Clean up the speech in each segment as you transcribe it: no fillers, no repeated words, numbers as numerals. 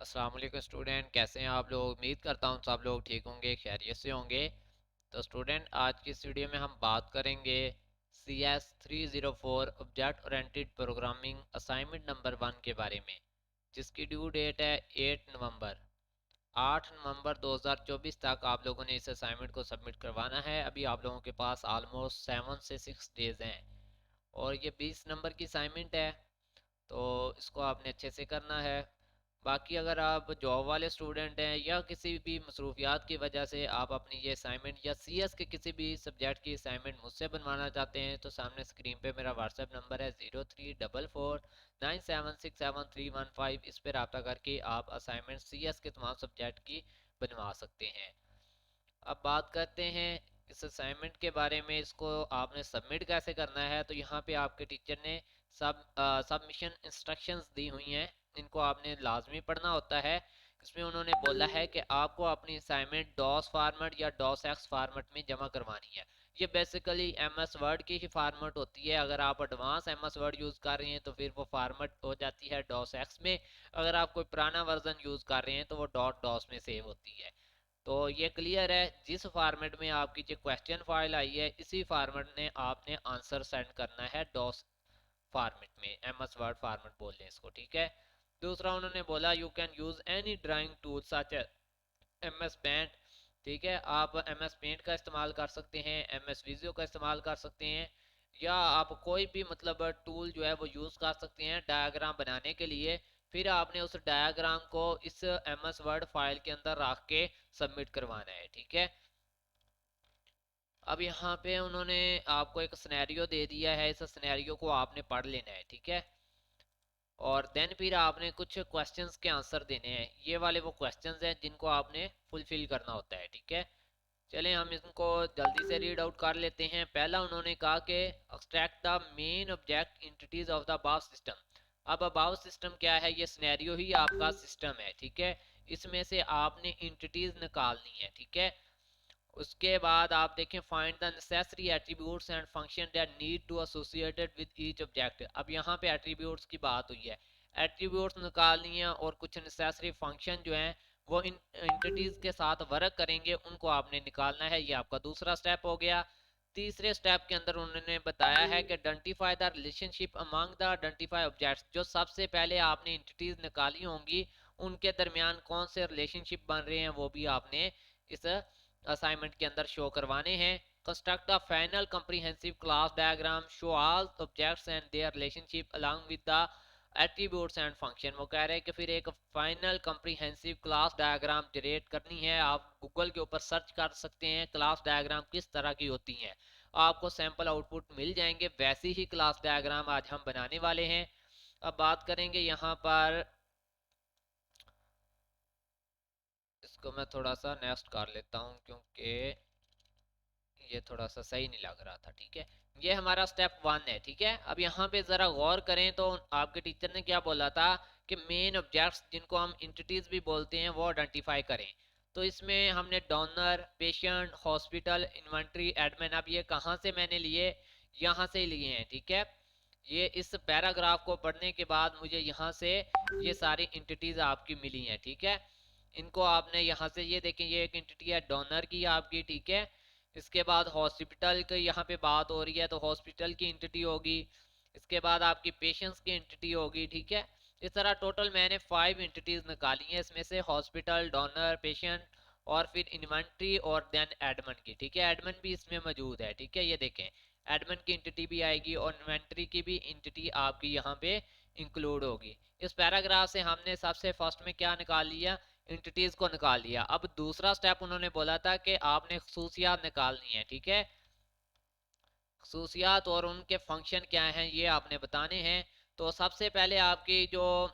अस्सलाम वालेकुम स्टूडेंट, कैसे हैं आप लोग। उम्मीद करता हूँ सब लोग ठीक होंगे, खैरियत से होंगे। तो स्टूडेंट, आज की इस वीडियो में हम बात करेंगे CS 304 object oriented programming assignment number 1 के बारे में, जिसकी ड्यू डेट है 8 नवंबर 2024 तक। आप लोगों ने इस असाइनमेंट को सबमिट करवाना है। अभी आप लोगों के पास ऑलमोस्ट 7 से 6 डेज हैं और ये 20 नंबर की असाइनमेंट है, तो इसको आपने अच्छे से करना है। बाकी अगर आप जॉब वाले स्टूडेंट हैं या किसी भी मसरूफियात की वजह से आप अपनी ये असाइनमेंट या CS के किसी भी सब्जेक्ट की असाइनमेंट मुझसे बनवाना चाहते हैं, तो सामने स्क्रीन पे मेरा व्हाट्सएप नंबर है 0344976731 इस पर रब्ता करके आप असाइनमेंट CS के तमाम सब्जेक्ट की बनवा सकते हैं। अब बात करते हैं इस असाइनमेंट के बारे में। इसको आपने सबमिट कैसे करना है, तो यहाँ पे आपके टीचर ने सबमिशन इंस्ट्रक्शंस दी हुई हैं। इनको आपने लाजमी पढ़ना होता है। इसमें उन्होंने बोला है कि आपको अपनी असाइनमेंट डॉस फार्मेट या डॉस एक्स फार्मेट में जमा करवानी है। ये बेसिकली MS वर्ड की ही फार्मेट होती है। अगर आप एडवांस MS वर्ड यूज़ कर रहे हैं तो फिर वो फार्मेट हो जाती है डॉस एक्स में। अगर आप कोई पुराना वर्जन यूज़ कर रहे हैं तो वो डॉट डॉस में सेव होती है। तो ये क्लियर है, जिस फॉर्मेट में आपकी जो क्वेश्चन फाइल आई है इसी फॉर्मेट में आपने आंसर सेंड करना है डॉस फॉर्मेट में। MS वर्ड फॉर्मेट बोल लें इसको, ठीक है। दूसरा उन्होंने बोला you can use any drawing tool such MS paint, ठीक है। आप MS पेंट का इस्तेमाल कर सकते हैं, MS विजियो का इस्तेमाल कर सकते हैं, या आप कोई भी मतलब टूल जो है वो यूज़ कर सकते हैं डायग्राम बनाने के लिए। फिर आपने उस डायग्राम को इस MS वर्ड फाइल के अंदर रख के सबमिट करवाना है, ठीक है। अब यहाँ पे उन्होंने आपको एक सिनेरियो दे दिया है, इस सिनेरियो को आपने पढ़ लेना है, ठीक है। और देन फिर आपने कुछ क्वेश्चंस के आंसर देने हैं। ये वाले वो क्वेश्चंस हैं जिनको आपने फुलफिल करना होता है, ठीक है। चलें हम इनको जल्दी से रीड आउट कर लेते हैं। पहला उन्होंने कहा कि extract the main object entities of the above system. अब अबाव सिस्टम क्या है, ये सिनेरियो ही आपका सिस्टम है, ठीक है। इसमें से आपने एंटिटीज निकालनी है, ठीक है। उसके बाद आप देखें find the necessary attributes and function that need to associated with each object. अब यहाँ पे एट्रीब्यूट्स की बात हुई है, एट्रीब्यूट्स निकालनी है और कुछ नेसेसरी फंक्शन जो हैं वो इन एंटिटीज के साथ वर्क करेंगे, उनको आपने निकालना है। ये आपका दूसरा स्टेप हो गया। तीसरे स्टेप के अंदर उन्होंने बताया है कि identify the relationship among the identify objects. जो सबसे पहले आपने एंटिटीज निकाली होंगी उनके दरमियान कौन से रिलेशनशिप बन रहे हैं वो भी आपने इस असाइनमेंट के अंदर शो करवाने हैं। Construct a final comprehensive class diagram show all objects and their relationship along with the attributes and function. वो कह रहे हैं कि फिर एक final comprehensive class diagram generate करनी है। आप गूगल के ऊपर सर्च कर सकते हैं क्लास डायग्राम किस तरह की होती हैं, आपको सैंपल आउटपुट मिल जाएंगे। वैसी ही क्लास डायग्राम आज हम बनाने वाले हैं। अब बात करेंगे यहाँ पर, इसको मैं थोड़ा सा नेक्स्ट कर लेता हूँ क्योंकि ये थोड़ा सा सही नहीं लग रहा था, ठीक है। ये हमारा स्टेप 1 है, ठीक है। अब यहाँ पे ज़रा गौर करें तो आपके टीचर ने क्या बोला था कि मेन ऑब्जेक्ट्स जिनको हम इंटिटीज भी बोलते हैं वो आइडेंटिफाई करें। तो इसमें हमने donor, patient, hospital, inventory, admin. अब ये कहाँ से मैंने लिए, यहाँ से लिए हैं, ठीक है। ये इस पैराग्राफ को पढ़ने के बाद मुझे यहाँ से ये सारी इंटिटीज आपकी मिली हैं, ठीक है। इनको आपने यहाँ से, ये देखें ये एक इंटिटी है डोनर की आपकी, ठीक है। इसके बाद हॉस्पिटल की यहाँ पे बात हो रही है तो हॉस्पिटल की एंटिटी होगी। इसके बाद आपकी पेशेंट्स की एंटिटी होगी, ठीक है। इस तरह टोटल मैंने 5 एंटिटीज निकाली हैं, इसमें से हॉस्पिटल, डोनर, पेशेंट और फिर इन्वेंट्री और देन एडमिन की, ठीक है। एडमिन भी इसमें मौजूद है, ठीक है। ये देखें एडमिन की एंटिटी भी आएगी और इन्वेंट्री की भी एंटिटी आपकी यहाँ पे इंक्लूड होगी। इस पैराग्राफ से हमने सबसे फर्स्ट में क्या निकाल लिया, एंटिटीज को निकाल लिया। अब दूसरा स्टेप उन्होंने बोला था कि आपने खसूसियात निकालनी है, ठीक है। खसूसियात और उनके फंक्शन क्या हैं ये आपने बताने हैं। तो सबसे पहले आपकी जो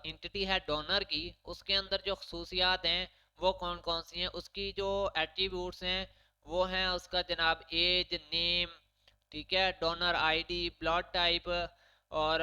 इंटिटी है डोनर की, उसके अंदर जो खसूसियात हैं वो कौन कौन सी हैं, उसकी जो एट्रीब्यूट्स हैं वो हैं उसका जनाब एज, नेम, ठीक है, डोनर आईडी, ब्लड टाइप और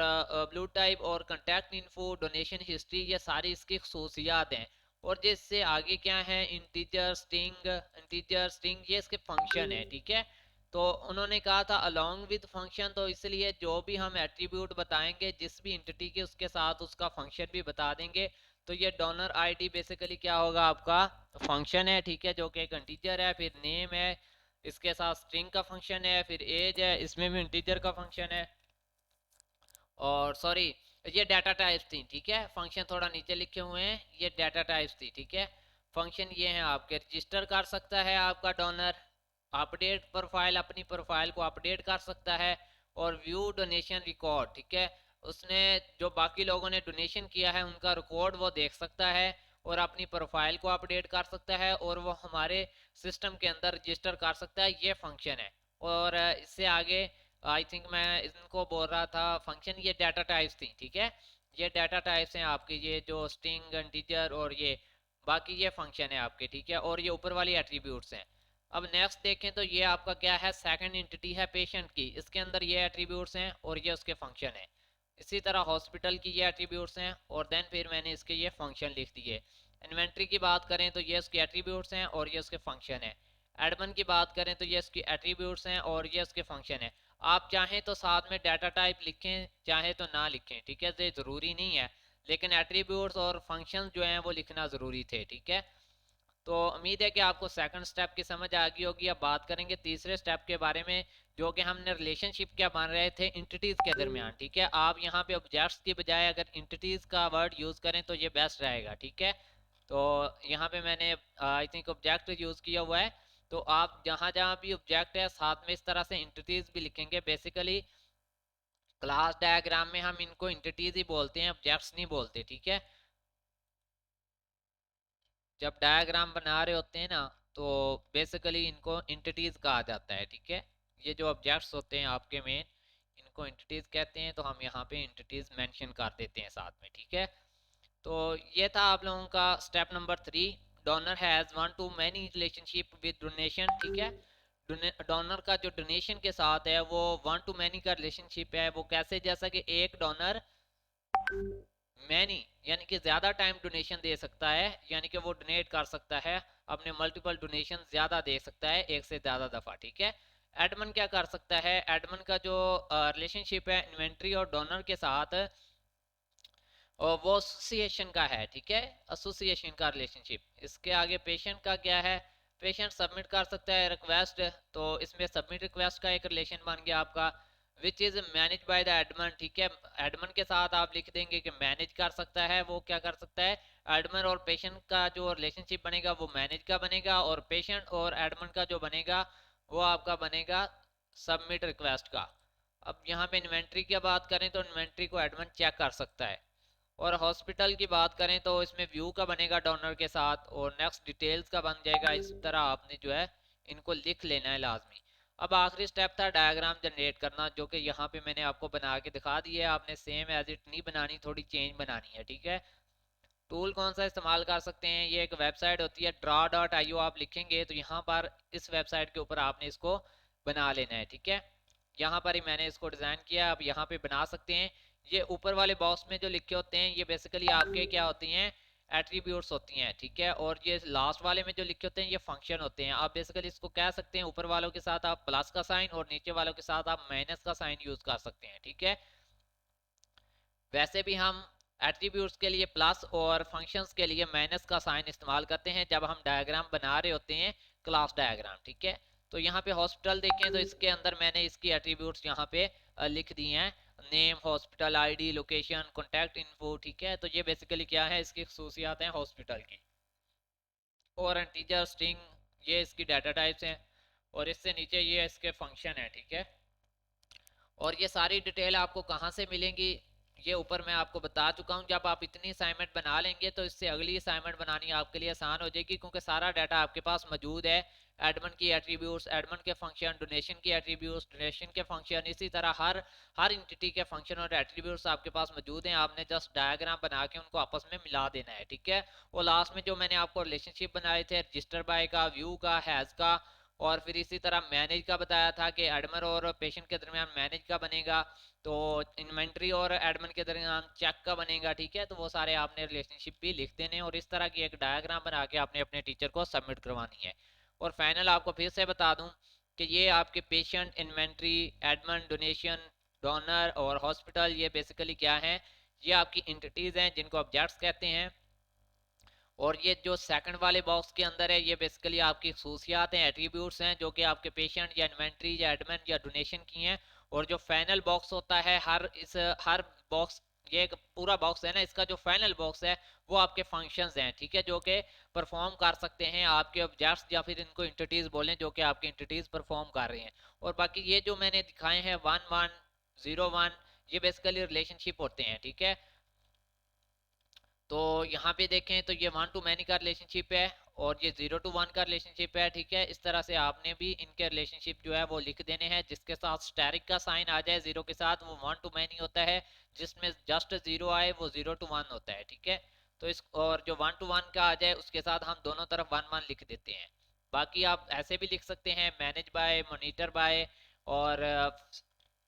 ब्लू टाइप और कांटेक्ट इन्फो, डोनेशन हिस्ट्री, ये सारी इसकी खसूसियात हैं। और जिससे आगे क्या है, इंटीजर, स्ट्रिंग, इंटीजर, स्ट्रिंग, ये इसके फंक्शन है, ठीक है। तो उन्होंने कहा था अलोंग विद फंक्शन, तो इसलिए जो भी हम एट्रीब्यूट बताएंगे जिस भी इंटिटी के उसके साथ उसका फंक्शन भी बता देंगे, तो ये डोनर आईडी बेसिकली क्या होगा, आपका फंक्शन है, ठीक है, जो कि एक इंटीजर है, फिर नेम है, इसके साथ स्ट्रिंग का फंक्शन है, फिर एज है, इसमें भी इंटीजर का फंक्शन है, और सॉरी ये डाटा टाइप्स थी, ठीक है, फंक्शन थोड़ा नीचे लिखे हुए हैं, ये डाटा टाइप्स थी, ठीक है। फंक्शन ये है आपके, रजिस्टर कर सकता है आपका डोनर, अपडेट प्रोफाइल, अपनी प्रोफाइल को अपडेट कर सकता है, और व्यू डोनेशन रिकॉर्ड, ठीक है, उसने जो बाकी लोगों ने डोनेशन किया है उनका रिकॉर्ड वो देख सकता है, और अपनी प्रोफाइल को अपडेट कर सकता है, और वो हमारे सिस्टम के अंदर रजिस्टर कर सकता है, ये फंक्शन है। और इससे आगे आई थिंक मैं इनको बोल रहा था फंक्शन, ये डाटा टाइप्स थी, ठीक है, ये डाटा टाइप्स हैं आपके, ये जो स्ट्रिंग, इंटीजर और ये बाकी ये फंक्शन है आपके, ठीक है, और ये ऊपर वाली एट्रीब्यूट्स हैं। अब नेक्स्ट देखें तो ये आपका क्या है, सेकंड एंटिटी है पेशेंट की, इसके अंदर ये एट्रीब्यूट्स हैं और ये उसके फंक्शन है। इसी तरह हॉस्पिटल की ये एट्रीब्यूट्स हैं, और देन फिर मैंने इसके ये फंक्शन लिख दिए। इन्वेंट्री की बात करें तो ये उसके एट्रीब्यूट्स हैं और ये उसके फंक्शन है। एडमन की बात करें तो ये इसकी एट्रीब्यूट्स हैं और ये उसके फंक्शन है। आप चाहें तो साथ में डाटा टाइप लिखें, चाहे तो ना लिखें, ठीक है, ये ज़रूरी नहीं है, लेकिन एट्रीब्यूट्स और फंक्शन जो हैं वो लिखना ज़रूरी थे, ठीक है। तो उम्मीद है कि आपको सेकंड स्टेप की समझ आ गई होगी। अब बात करेंगे तीसरे स्टेप के बारे में, जो कि हमने रिलेशनशिप क्या बन रहे थे इंटिटीज के दरमियान, ठीक है। आप यहाँ पे ऑब्जेक्ट्स की बजाय अगर इंटिटीज का वर्ड यूज करें तो ये बेस्ट रहेगा, ठीक है। तो यहाँ पे मैंने आई थिंक ऑब्जेक्ट यूज किया हुआ है, तो आप जहाँ जहाँ भी ऑब्जेक्ट है साथ में इस तरह से इंटिटीज भी लिखेंगे। बेसिकली क्लास डायग्राम में हम इनको इंटिटीज ही बोलते हैं, ऑब्जेक्ट्स नहीं बोलते, ठीक है। जब डायग्राम बना रहे होते हैं ना, तो बेसिकली इनको इंटिटीज कहा जाता है, ठीक है। ये जो ऑब्जेक्ट्स होते हैं आपके मेन, इनको इंटिटीज कहते हैं, तो हम यहाँ पे इंटिटीज मेंशन कर देते हैं साथ में, ठीक है। तो ये था आप लोगों का step number 3। Donor has one two many relationship with donation, ठीक है। डोनर का जो डोनेशन के साथ है वो वन टू मैनी का रिलेशनशिप है। वो कैसे, जैसा कि एक डोनर मैनी यानी कि ज्यादा टाइम डोनेशन दे सकता है, यानी कि वो डोनेट कर सकता है, अपने मल्टीपल डोनेशन ज्यादा दे सकता है, एक से ज्यादा दफा, ठीक है। एडमन क्या कर सकता है, एडमन का जो रिलेशनशिप है इन्वेंट्री और डोनर के साथ, और वो एसोसिएशन का है, ठीक है, एसोसिएशन का रिलेशनशिप। इसके आगे पेशेंट का क्या है, पेशेंट सबमिट कर सकता है रिक्वेस्ट, तो इसमें सबमिट रिक्वेस्ट का एक रिलेशन बन गया आपका, which is manage by the Edmund, ठीक है। एडमन के साथ आप लिख देंगे कि मैनेज कर सकता है, वो क्या कर सकता है, एडमन और पेशेंट का जो रिलेशनशिप बनेगा वो मैनेज का बनेगा, और पेशेंट और एडमन का जो बनेगा वो आपका बनेगा सबमिट रिक्वेस्ट का। अब यहाँ पे इन्वेंट्री की बात करें तो इन्वेंट्री को एडमन चेक कर सकता है, और हॉस्पिटल की बात करें तो इसमें व्यू का बनेगा डोनर के साथ, और नेक्स्ट डिटेल्स का बन जाएगा। इस तरह आपने जो है इनको लिख लेना है लाजमी। अब आखिरी स्टेप था डायग्राम जनरेट करना, जो कि यहाँ पे मैंने आपको बना के दिखा दिया है। आपने सेम एज इट नहीं बनानी, थोड़ी चेंज बनानी है, ठीक है। टूल कौन सा इस्तेमाल कर सकते हैं, ये एक वेबसाइट होती है draw.io, आप लिखेंगे तो यहाँ पर इस वेबसाइट के ऊपर आपने इसको बना लेना है, ठीक है। यहाँ पर ही मैंने इसको डिज़ाइन किया, आप यहाँ पे बना सकते हैं। ये ऊपर वाले बॉक्स में जो लिखे होते हैं ये बेसिकली आपके क्या होती हैं, एट्रीब्यूट्स होती हैं, ठीक है। और ये लास्ट वाले में जो लिखे होते हैं ये फंक्शन होते हैं। आप बेसिकली इसको कह सकते हैं, ऊपर वालों के साथ आप प्लस का साइन और नीचे वालों के साथ आप माइनस का साइन यूज कर सकते हैं, ठीक है। वैसे भी हम एट्रीब्यूट्स के लिए प्लस और फंक्शंस के लिए माइनस का साइन इस्तेमाल करते हैं जब हम डायग्राम बना रहे होते हैं, क्लास डायग्राम, ठीक है। तो यहाँ पे हॉस्पिटल देखें तो इसके अंदर मैंने इसकी एट्रीब्यूट्स यहाँ पे लिख दी हैं, name, hospital ID, location, contact info, ठीक है। तो ये बेसिकली क्या है, इसकी खसूसियात हैं हॉस्पिटल की। और इंटीजर, स्ट्रिंग, ये इसकी डाटा टाइप्स हैं, और इससे नीचे ये इसके फंक्शन है, ठीक है। और ये सारी डिटेल आपको कहाँ से मिलेंगी, ये ऊपर मैं आपको बता चुका हूँ। जब आप इतनी असाइनमेंट बना लेंगे तो इससे अगली असाइनमेंट बनानी आपके लिए आसान हो जाएगी, क्योंकि सारा डाटा आपके पास मौजूद है। एडमन की एट्रीब्यूट्स, एडमन के फंक्शन, डोनेशन की एट्रीब्यूट्स, डोनेशन के फंक्शन, इसी तरह हर इंटिटी के फंक्शन और एट्रीब्यूट्स आपके पास मौजूद हैं। आपने जस्ट डायग्राम बना के उनको आपस में मिला देना है, ठीक है। और लास्ट में जो मैंने आपको रिलेशनशिप बनाए थे रजिस्टर बाय का, व्यू का, हैज का, और फिर इसी तरह मैनेज का बताया था कि एडमन और पेशेंट के दरमियान मैनेज का बनेगा, तो इन्वेंट्री और एडमन के दरमियान चेक का बनेगा, ठीक है। तो वो सारे आपने रिलेशनशिप भी लिख देने, और इस तरह की एक डायग्राम बना के आपने अपने टीचर को सबमिट करवानी है। और फाइनल आपको फिर से बता दूं कि ये आपके patient, inventory, Edmund, donation, donor और हॉस्पिटल, ये बेसिकली क्या है, ये आपकी इंटिटीज हैं जिनको ऑब्जेक्ट्स कहते हैं। और ये जो सेकंड वाले बॉक्स के अंदर है ये बेसिकली आपकी खसूसियात हैं, एट्रीब्यूट्स हैं जो कि आपके पेशेंट या इन्वेंट्री या एडमिन या डोनेशन की हैं। और जो फाइनल बॉक्स होता है हर बॉक्स, ये एक पूरा बॉक्स है ना, इसका जो फाइनल बॉक्स है वो आपके फंक्शंस हैं, ठीक है, जो कि परफॉर्म कर सकते हैं आपके ऑब्जेक्ट्स या फिर इनको इंटिटीज बोलें जो कि आपकी इंटिटीज परफॉर्म कर रही हैं। और बाकी ये जो मैंने दिखाए हैं 1101, ये बेसिकली रिलेशनशिप होते हैं, ठीक है। तो यहाँ पे देखें तो ये 1 to many का रिलेशनशिप है और ये 0 to 1 का रिलेशनशिप है, ठीक है। इस तरह से आपने भी इनके रिलेशनशिप जो है वो लिख देने हैं। जिसके साथ स्टैरिक का साइन आ जाए 0 के साथ वो 1 to many होता है, जिसमें जस्ट 0 आए वो 0 to 1 होता है, ठीक है। तो इस और जो 1 to 1 का आ जाए उसके साथ हम दोनों तरफ 1 1 लिख देते हैं। बाकी आप ऐसे भी लिख सकते हैं मैनेज बाय, मॉनिटर बाय, और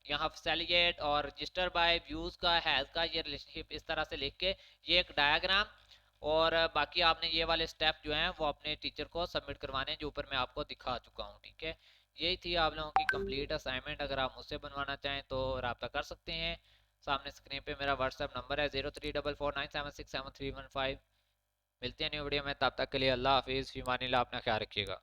यहाँ फैसिलिटेट और रजिस्टर बाय, व्यूज का, हैज का, ये रिलेशनशिप इस तरह से लिख के ये एक डायग्राम। और बाकी आपने ये वाले स्टेप जो हैं वो अपने टीचर को सबमिट करवाने हैं जो ऊपर मैं आपको दिखा चुका हूँ, ठीक है। यही थी आप लोगों की कंप्लीट असाइनमेंट। अगर आप मुझसे बनवाना चाहें तो रब्ता कर सकते हैं। सामने स्क्रीन पे मेरा व्हाट्सएप नंबर है 0344976731 5। मिलते हैं न्यू वीडियो में, तब तक के लिए अल्लाह हाफिज़, फीमानिल्लाह, अपना ख्याल रखिएगा।